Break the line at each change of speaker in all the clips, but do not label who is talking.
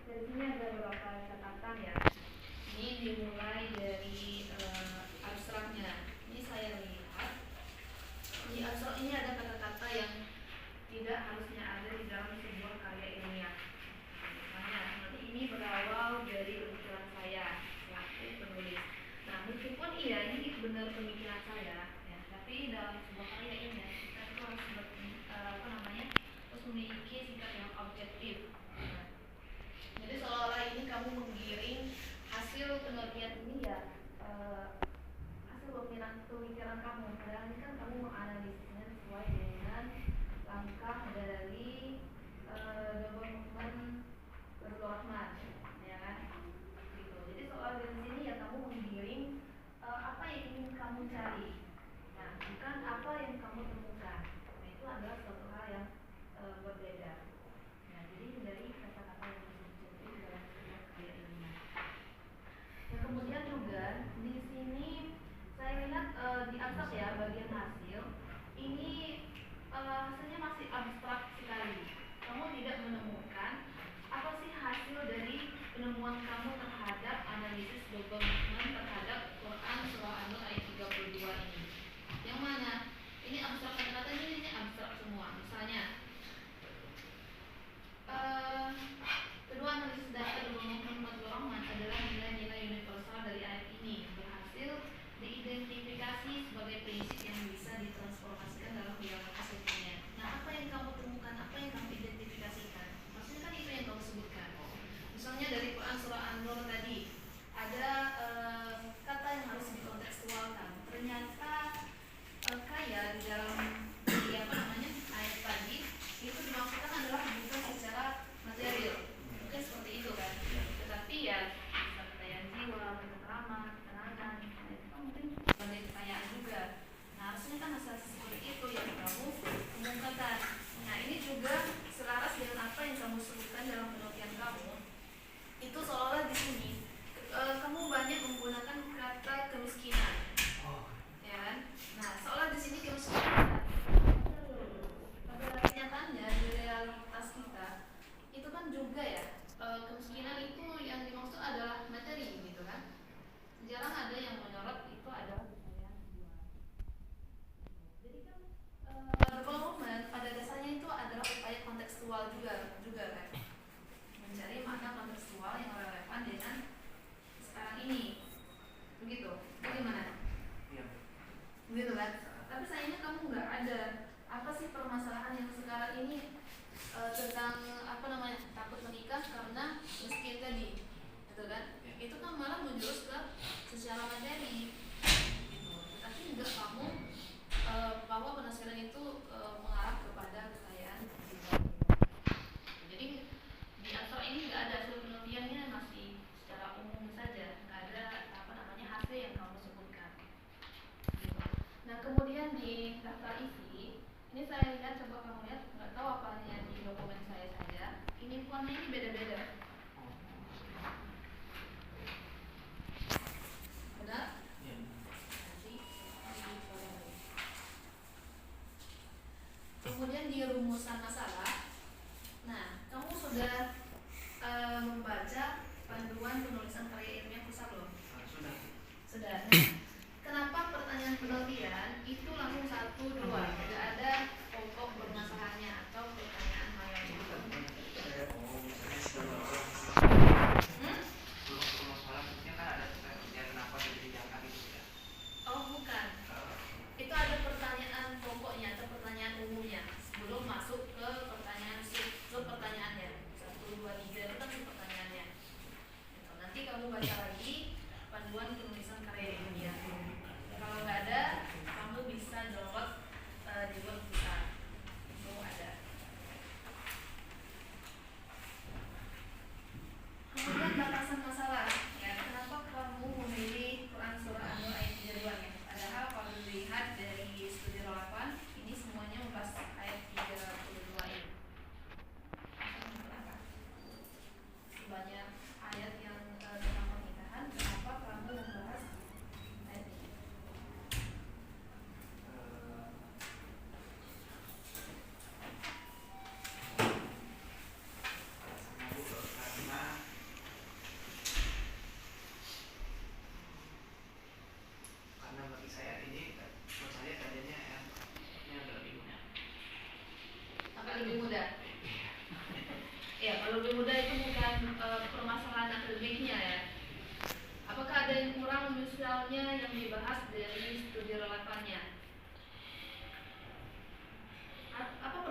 Dari sini ada beberapa catatan ya. Ini dimulai dari abstraknya. Ini saya lihat di abstrak ini ada kata-kata yang tidak harusnya ada di dalam sebuah karya ilmiah. Misalnya, nanti ini berawal dari pemikiran saya selaku penulis. Nah, meskipun iya ini benar pemikiran saya, ya, tapi dalam sebuah karya ilmiah kita itu harus harus memiliki sikap yang objektif. Jadi seolah-olah ini kamu menggiring hasil penelitian ini ya hasil pemikiran kamu. Padahal ini kan kamu menganalisisnya sesuai dengan langkah dari Dr. Muhammad Fazlur Rahman, ya kan? Gitu. Jadi soal dari sini ya kamu menggiring apa yang ingin kamu cari. Nah, bukan apa yang kamu temukan. Nah, itu adalah suatu hal yang berbeda. Nah, jadi dari kata-kata yang disebut dalam sebuah karya ilmiah. Nah, kemudian juga di sini saya lihat di atas ya bagian hasil ini hasilnya masih abstrak sekali. Kamu tidak menemukan apa sih hasil dari penemuan kamu terhadap analisis Dr. Muhammad terhadap Quran surah An-Nur ayat 32 ini. Yang mana? Ini abstrak, kata-kata ini abstrak semua. Misalnya kedua analisis data Dr. Muhammad Fazlur Rahman adalah nilai-nilai universal dari ayat ini berhasil diidentifikasi sebagai prinsip yang bisa ditransformasikan dalam kehidupan aslinya. Nah, apa yang kamu temukan, apa yang kamu identifikasikan? Maksudnya kan itu yang kamu sebutkan. Misalnya dari Quran surah An-Nur tadi ada kata yang harus dikontekstualkan. Ternyata kaya di dalam ayat tadi itu dimaksudkan adalah bukan secara material, mungkin seperti itu kan. Tetapi ya kekayaan jiwa, ketentraman, ketenangan, itu kan mungkin sebagai kekayaan juga. Nah, harusnya kan asal seperti itu yang kamu kemukakan. Nah, ini juga selaras dengan apa yang kamu sebutkan dalam penelitian kamu. Itu seolah di sini kamu banyak menggunakan kata kemiskinan, ya kan? Nah, seolah di sini kemiskinan pada kenyataannya di realitas kita itu kan juga ya kemiskinan itu yang dimaksud adalah materi gitu kan. Jarang ada yang menyorot itu adalah kekayaan jiwa. Jadi kan development pada dasarnya itu adalah upaya kontekstual juga kan, mencari makna kontekstual yang relevan dengan sekarang ini. Begitu, bagaimana? Iya. Begitu kan? Tapi sayangnya kamu nggak ada apa sih permasalahan yang sekarang ini tentang takut menikah karena miskin tadi, gitu kan? Itu kan malah menjurus ke secara materi, gitu. Tapi enggak kamu bahwa penafsiran itu mengarah kepada kekayaan jiwa. Jadi di asal ini nggak ada hasil penelitiannya, masih secara umum saja, nggak ada hasil yang kamu sebutkan. Gitu. Nah, kemudian di daftar isi ini saya lihat, coba kamu lihat, nggak tahu apa hanya di dokumen saya saja. Ini fontnya ini beda-beda. Benar? Ya. Kemudian di rumusan masalah, nah kamu sudah membaca panduan penulisan karya ilmiah pusat belum? Sudah. Nah, kenapa pertanyaan penelitian itu langsung 1, 2, tidak ada pokok permasalahannya atau pertanyaan hal yang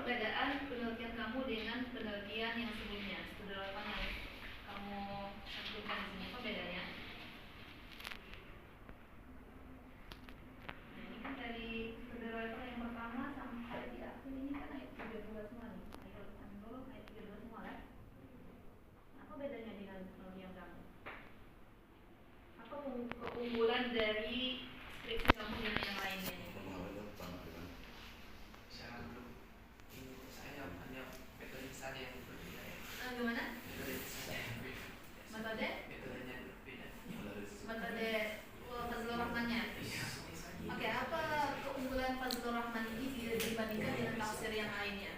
perbedaan penelitian kamu dengan penelitian yang sebelumnya? Studi relevan yang kamu cantumkan di sini, apa bedanya? Nah, ini kan dari studi relevan yang pertama sampai di akhir ini kan ayat 32 semua nih. Ayat 6 ayat 32 semua kan? Apa bedanya dengan penelitian kamu? Apa keunggulan dari skripsi kamu dengan yang lainnya? Gimana? Metode? Metode Fazlur Rahmannya. Oke, apa keunggulan Fazlur Rahman ini dibandingkan dengan tafsir yang lainnya?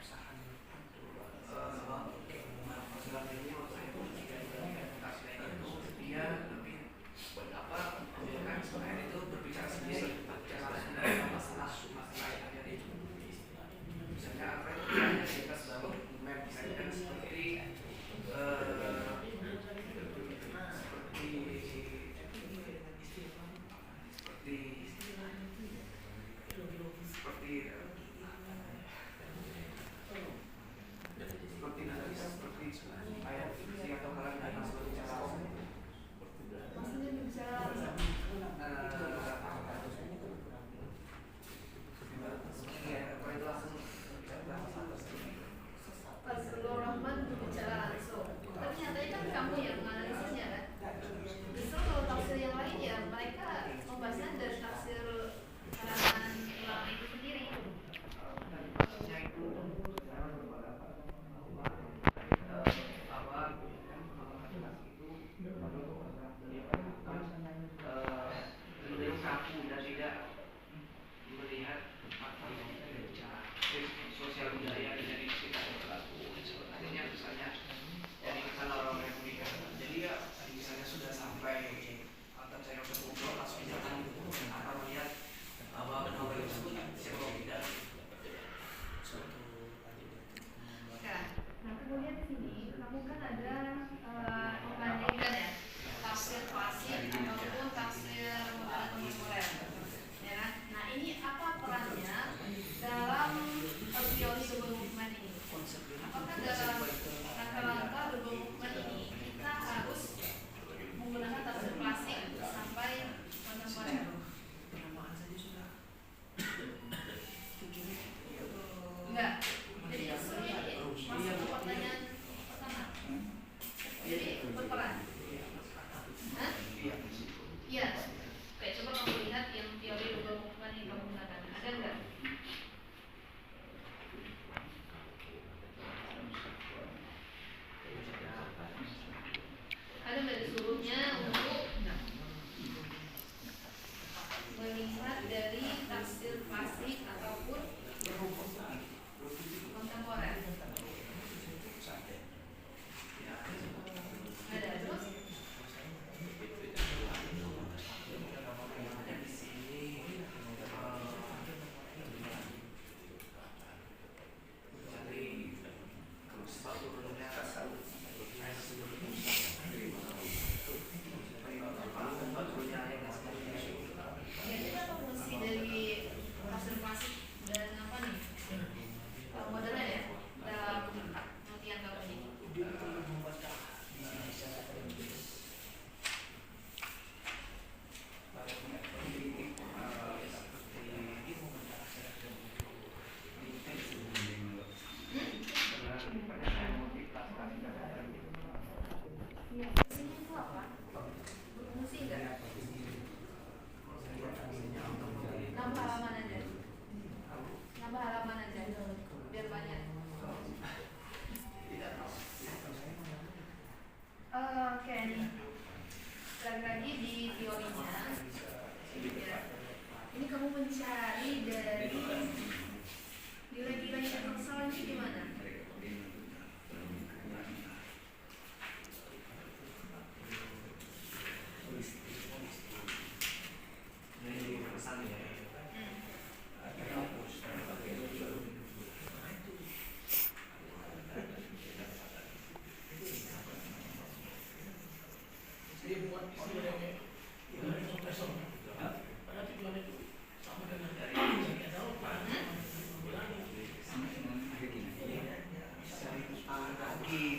Iya,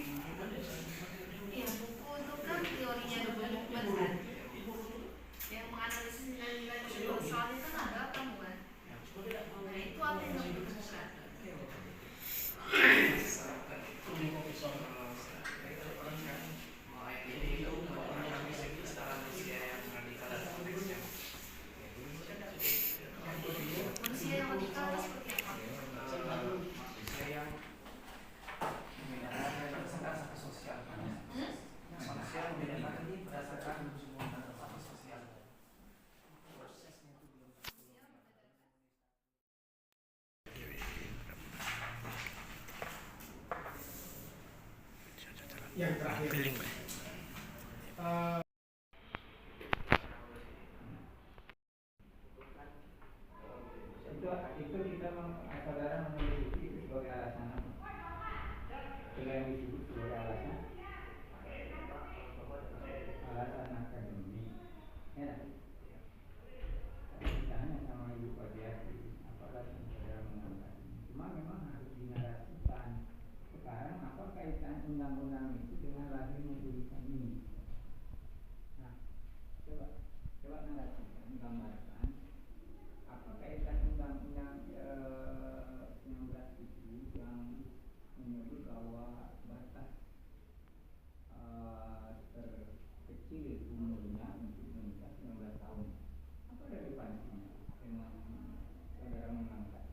buku itu kan teorinya ada banyak kan. Yang menganalisis nilai-nilai universal itu kan ada kamu kan. Nah itu apa yang kamu temukan? Manusia yang radikal itu seperti apa?
Yang terakhir. Itu kita saudara memiliki itu sebagai alasan apa? Yang disebut sebagai alasan akademik. Ya. Kita hanya sama Ibu Padiati, apa alasan saudara mengangkat ini? Cuma memang harus dinarasikan. Sekarang apa kaitan undang-undang itu dengan lahirnya tulisan ini? Nah, coba narasikan, gambarkan apa kaitan undang-undang 19 itu yang menyebut bahwa batas terkecil umurnya untuk menikah 19 tahun. Apa relevansinya dengan saudara mengangkat?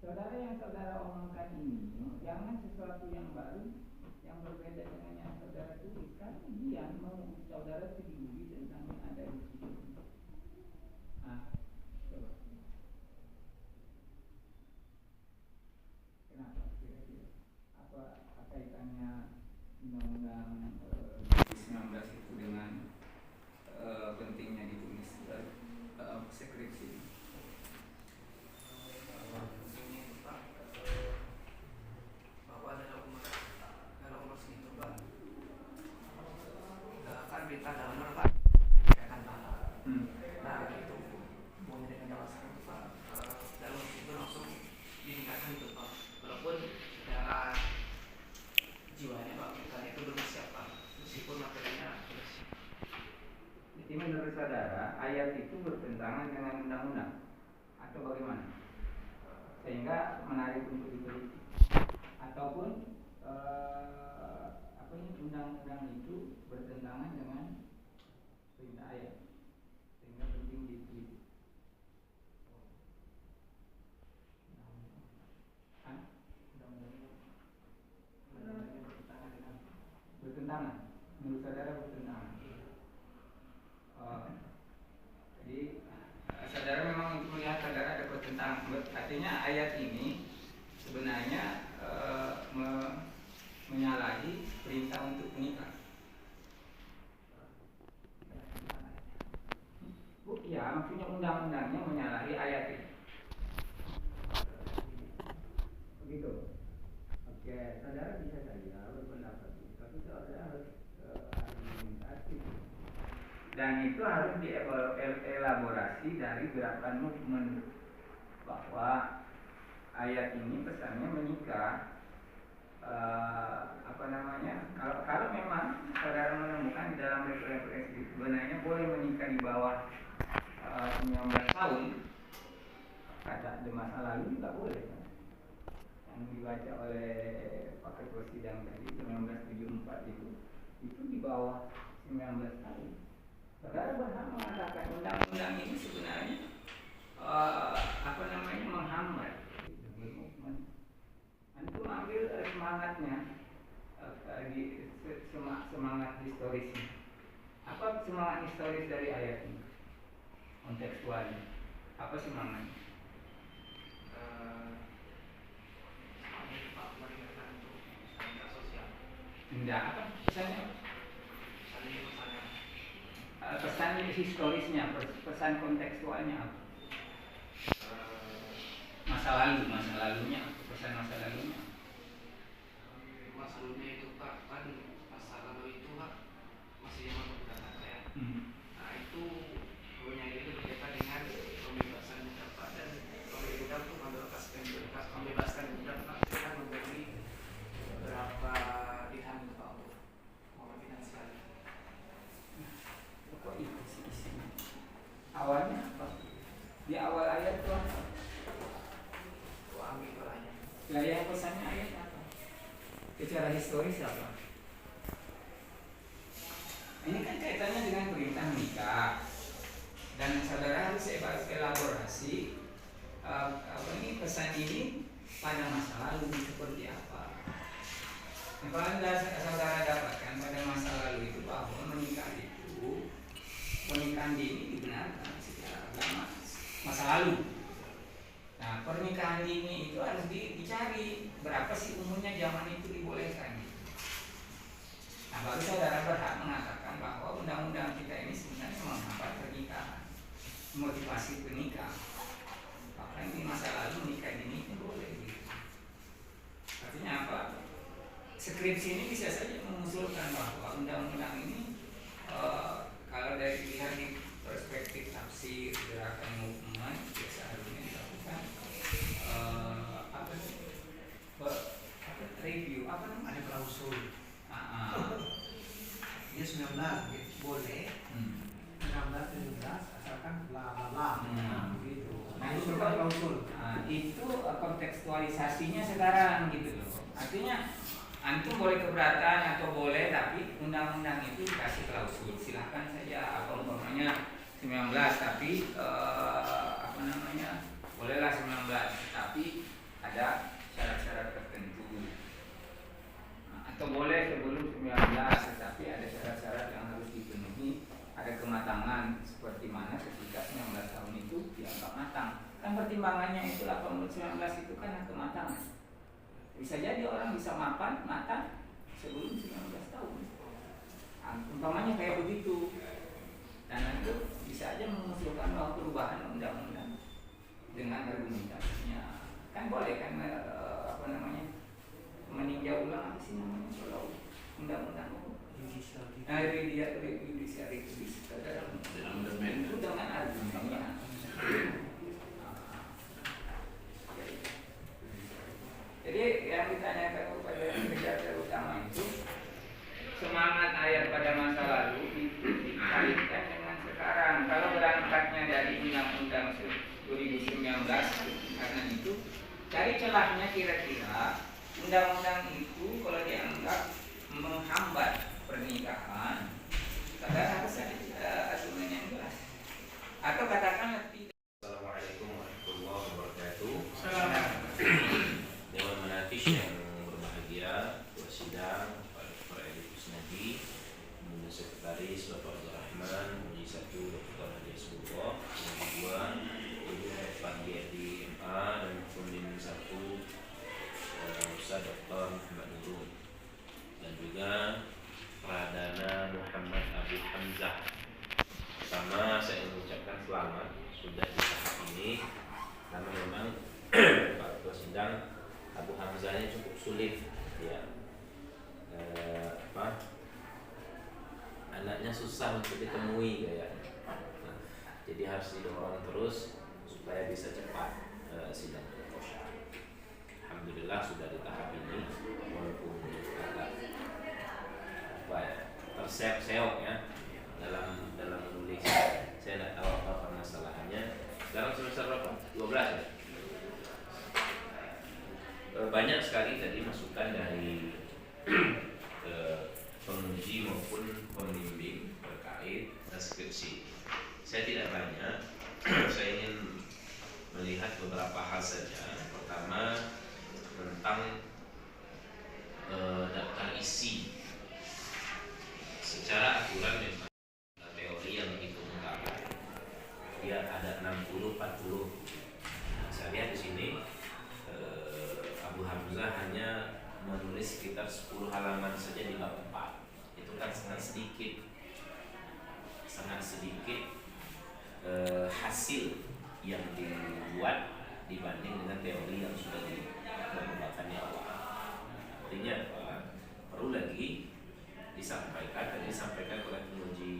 Saudara yang saudara omongkan ini jangan sesuatu yang baru yang berbeda dengan yang saudara tulis. Karena dia mau saudara peduli tentang yang ada di sini. Coba. Kenapa kira-kira? Apa kaitannya undang-undang 19 itu dengan pentingnya ditulis skripsi? Jadi menurut saudara ayat itu bertentangan dengan undang-undang atau bagaimana? Sehingga menarik untuk diteliti. Ataupun undang-undang itu bertentangan dengan perintah ayat sehingga penting diteliti. Bertentangan, menurut saudara bertentangan. Jadi saudara memang melihat saudara ada pertentangan. Artinya ayat ini sebenarnya menyalahi perintah untuk menikah. Ya, maksudnya undang-undangnya menyalahi ayat ini. Begitu. Oke, saudara bisa saja berpendapat itu, tapi saudara harus argumentasi. Dan itu harus dielaborasi dari gerakan movement bahwa ayat ini pesannya menikah. Kalau memang saudara menemukan di dalam referensi sebenarnya boleh menikah di bawah 19 tahun, kata di masa lalu juga boleh kan? Yang dibaca oleh Pak Ketua Sidang tadi 1974 itu di bawah 19 tahun. Saudara berhak mengatakan undang-undang ini sebenarnya menghambat. Antum ambil semangatnya, semangat historisnya. Apa semangat historis dari ayat ini? Kontekstualnya. Apa semangatnya? Tidak apa pesannya? Pesan historisnya, pesan kontekstualnya apa? Masa lalunya, pesan masa lalunya.
Masa lalunya itu Pak, kan masa lalu itu Pak masih zaman kedatangan saya. Nah itu punya itu
Awalnya apa? Di awal ayat itu apa?
Suami beranya.
Lah yang pesannya ayat apa? Secara historis apa? Ini kan kaitannya dengan perintah nikah. Dan saudara harus elaborasi ini pesan ini pada masa lalu seperti apa. Yang paling saudara dapatkan pada masa lalu itu bahwa menikah itu pernikahan dini dibenarkan secara agama masa lalu. Nah, pernikahan dini itu harus dicari berapa sih umurnya zaman itu dibolehkan. Nah, baru saudara berhak mengatakan bahwa undang-undang kita ini sebenarnya menghambat pernikahan, motivasi pernikah. Bahkan di masa lalu menikah dini itu boleh. Gitu. Artinya apa? Skripsi ini bisa saja mengusulkan bahwa undang-undang ini kalau dari lihat di perspektif tafsir gerakan movement ya seharusnya dilakukan review apa namanya?
Ada klausul. Dia 19 boleh. 16 asalkan bla bla bla. Begitu.
Nah itu kan klausul. Itu kontekstualisasinya sekarang gitu loh. Artinya antum boleh keberatan atau boleh, tapi undang-undang itu dikasih klausul. Silahkan saja apa umpamanya 19 tapi bolehlah 19 tapi ada syarat-syarat tertentu. Atau boleh sebelum 19 tetapi ada syarat-syarat yang harus dipenuhi, ada kematangan seperti mana ketika 19 tahun itu dianggap matang. Kan pertimbangannya itu 18-19 itu kan kematangan. Bisa jadi orang bisa matang sebelum 19 tahun. Umpamanya kayak begitu. Dan itu bisa aja mengusulkan bahwa perubahan undang-undang dengan argumentasinya. Kan boleh kan meninjau ulang apa sih namanya kalau undang-undang judicial itu bisa dalam itu dengan argumennya. Jadi yang ditanyakan kepada penjajah utama itu semangat ayat pada masa lalu itu dikaitkan dengan sekarang. Kalau berangkatnya dari undang-undang 2019 karena itu dari celahnya kira-kira undang-undang itu kalau dianggap menghambat pernikahan, saudara harus ada argumen yang jelas. Atau katakanlah tidak.
Assalamualaikum warahmatullahi wabarakatuh. Dewan Manafis yang berbahagia, Ketua Sidang, Pak Dr. Edi Kusnadi, Kemudian Sekretaris Bapak Abdul Rahman, Muji 1 Dr. Hadi Asbullah, Muji 2 Ibu Pak Di MA, dan Pembimbing 1 Ustaz Dr. Muhammad Nurul, dan juga Pradana Muhammad Abu Hamzah. Pertama saya ingin mengucapkan selamat sudah di tahap ini, karena memang Pak Ketua Sidang Abu Hamzahnya cukup sulit ya. Anaknya susah untuk ditemui kayaknya. Jadi harus didorong terus supaya bisa cepat sidang proposal. Alhamdulillah sudah di tahap ini, walaupun agak terseok-seok ya dalam menulis. Saya tidak tahu apa permasalahannya. Dalam semester berapa? 12 ya? Banyak sekali tadi masukan dari penguji maupun pembimbing terkait skripsi. Saya tidak banyak. Saya ingin melihat beberapa hal saja. Pertama tentang daftar isi. Secara aturan memang teori yang dihitungkan dia ada 60-40. Saya lihat di sini Abu Hamzah hanya menulis sekitar 10 halaman saja di bab 4. Itu kan sangat sedikit hasil yang dibuat dibanding dengan teori yang sudah dikembangkannya awal. Artinya apa? Perlu lagi disampaikan oleh penguji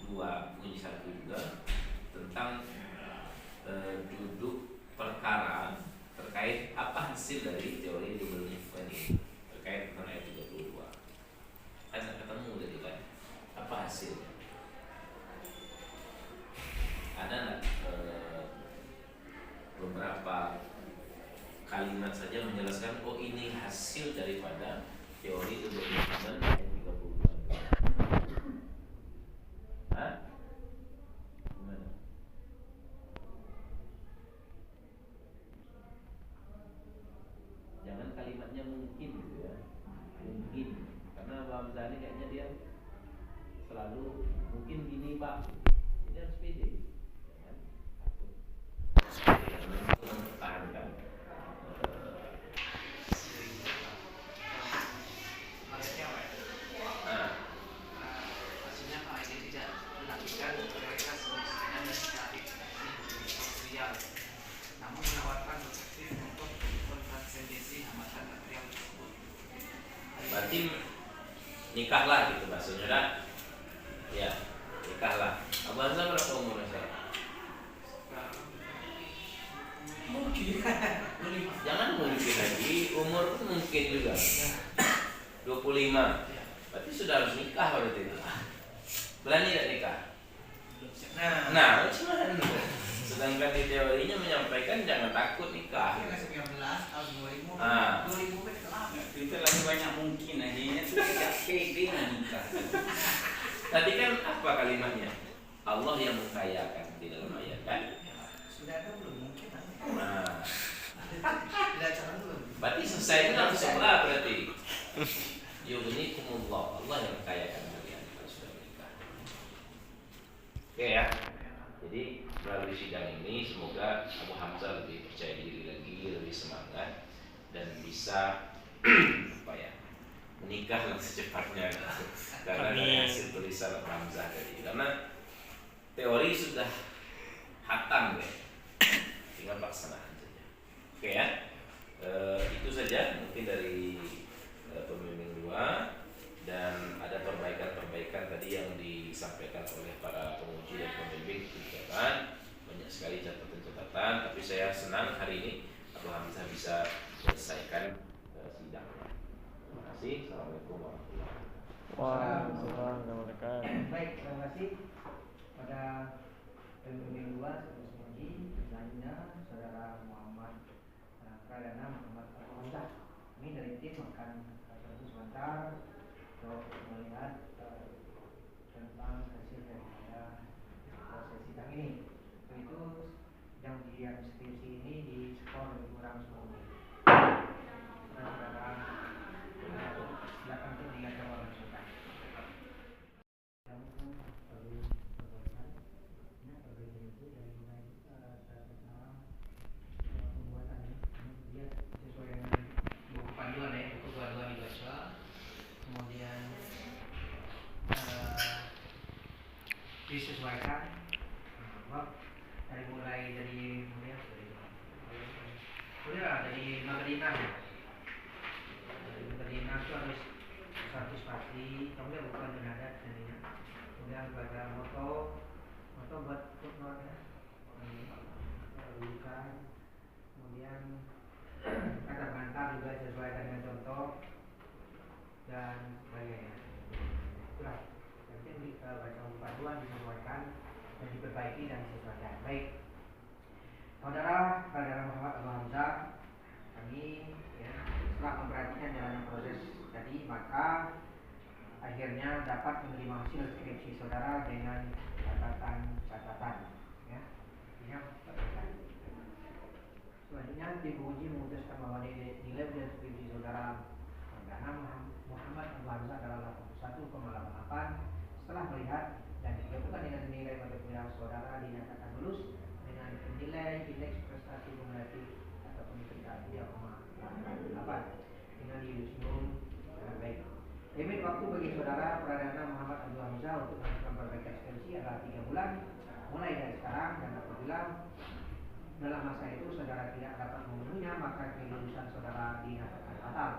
2, penguji 1 juga tentang duduk perkara terkait apa hasil dari teori development ini terkait dengan ayat 32. Kan ketemu tadi kan apa hasilnya? dengan saja menjelaskan oh ini hasil daripada teori development yang 30 Hah? Gimana? Jangan kalimatnya mungkin gitu ya. Mungkin. Karena Abu Hamzah ini kayaknya dia selalu mungkin gini Pak. Jadi harus pede. Jangan takut. Untuk mempertahankan
Maksudnya kalau ini tidak melakukan mereka semestinya mencari material, namun menawarkan perspektif untuk kontrasendensi hambatan material tersebut.
berarti nikahlah gitu maksudnya dah. Ya, nikahlah. Abu Hamzah berapa umurnya sekarang?
Mungkin
Jangan mungkin lagi, umur tuh mungkin juga 25. Berarti sudah harus nikah berarti itu. Berani tidak nikah? Nah, cuman sedangkan di teorinya menyampaikan jangan takut nikah.
19 tahun 2000.
Ah.
2000 kan lama.
Itu lagi banyak mungkin akhirnya tuh tidak pede menikah.
Tadi kan apa kalimatnya? Allah yang mengkayakan di dalam ayat kan?
Sudah ada belum mungkin?
Nah,
Tidak cara belum.
berarti selesai itu harus sebelah berarti. Yughnikumullah, Allah yang mengkayakan kalian kalau sudah menikah. Oke ya. Jadi melalui sidang ini semoga Abu Hamzah lebih percaya diri lagi, lebih semangat dan bisa apa ya menikah secepatnya karena dari hasil tulisan Abu Hamzah tadi. Karena teori sudah hatam ya, tinggal pelaksanaan saja. Oke ya, itu saja mungkin dari pembimbing 2 dan ada perbaikan-perbaikan tadi yang disampaikan oleh para penguji dan pembimbing kebijakan. Banyak sekali catatan-catatan, tapi saya senang hari ini Abu Hamzah bisa selesaikan sidang. Terima kasih. Assalamualaikum warahmatullahi wabarakatuh.
Waalaikumsalam.
Baik, terima kasih pada pembimbing 2 Sekaligus Penguji, selanjutnya Saudara Muhammad Pradana Muhammad Abu Hamzah. Kami dari tim akan berhenti sebentar untuk melihat tentang hasil daripada proses sidang ini. Untuk itu yang ujian skripsi ini di skor lebih kurang 10 menit. Saudara silakan untuk diingatkan oleh Sultan. Panduan ya, buku panduan dibaca, kemudian disesuaikan. Dari mulai dari Madinah ya. Dari Madinah itu harus partisipasi, kemudian bukan benadat jadinya. Kemudian baca moto buat footnote ya, rujukan. Kemudian kata pengantar juga sesuaikan dengan contoh dan sebagainya. Itulah. Nanti baca panduan disesuaikan dan diperbaiki dan disesuaikan. Baik. Saudara Muhammad Abu Hamzah, kami ya, setelah memperhatikan jalannya proses tadi, maka akhirnya dapat menerima hasil skripsi saudara dengan catatan ya. Ini catatan. Selanjutnya tim penguji memutuskan bahwa nilai ujian skripsi saudara Pradana Muhammad Abu Hamzah adalah 81,88 setelah melihat dan digabungkan dengan nilai pada pilihan saudara dinyatakan lulus dengan nilai indeks prestasi kumulatif ataupun IPK 3,88 dengan yudisium baik. Limit waktu bagi saudara Pradana Muhammad Abu Hamzah untuk melakukan perbaikan skripsi adalah 3 bulan mulai dari sekarang, dan apabila dalam masa itu saudara tidak dapat memenuhinya, maka kelulusan saudara dinyatakan batal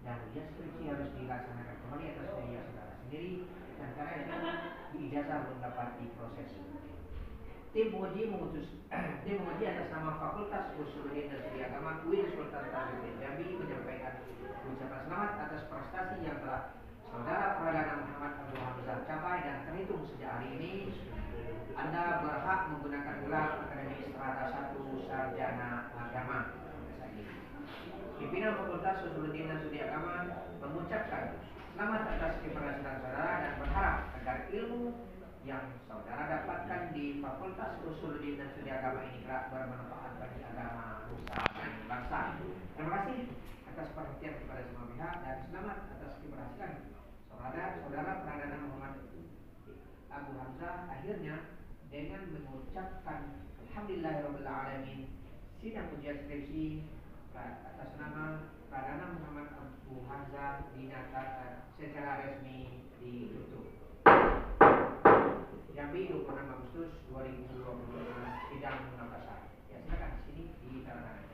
dan ujian skripsi harus dilaksanakan kembali atas biaya saudara sendiri, dan karena itu ijazah belum dapat diproses. Tim penguji atas nama Fakultas Usuluddin dan Studi Agama UIN Sultan Tajuddin Jambi menyampaikan ucapan selamat atas prestasi yang telah saudara Pradana Muhammad Abu Hamzah capai, dan terhitung sejak hari ini Anda berhak menggunakan gelar Akademi Strata 1 Sarjana Agama.
Pimpinan Fakultas Usuluddin dan Studi Agama mengucapkan selamat atas keberhasilan saudara dan berharap agar ilmu yang saudara dapatkan di Fakultas Usuluddin dan Studi Agama ini kelak bermanfaat bagi agama, nusa, dan bangsa. Terima kasih atas perhatian kepada semua pihak dan selamat atas keberhasilan saudara Pradana Muhammad Abu Hamzah. Akhirnya dengan mengucapkan Alhamdulillahirabbil alamin, sidang ujian skripsi atas nama Pradana Muhammad Abu Hamzah dinyatakan secara resmi ditutup. Jambi 26 Agustus 2020, sidang Makassar. Ya, silakan sini di tangan.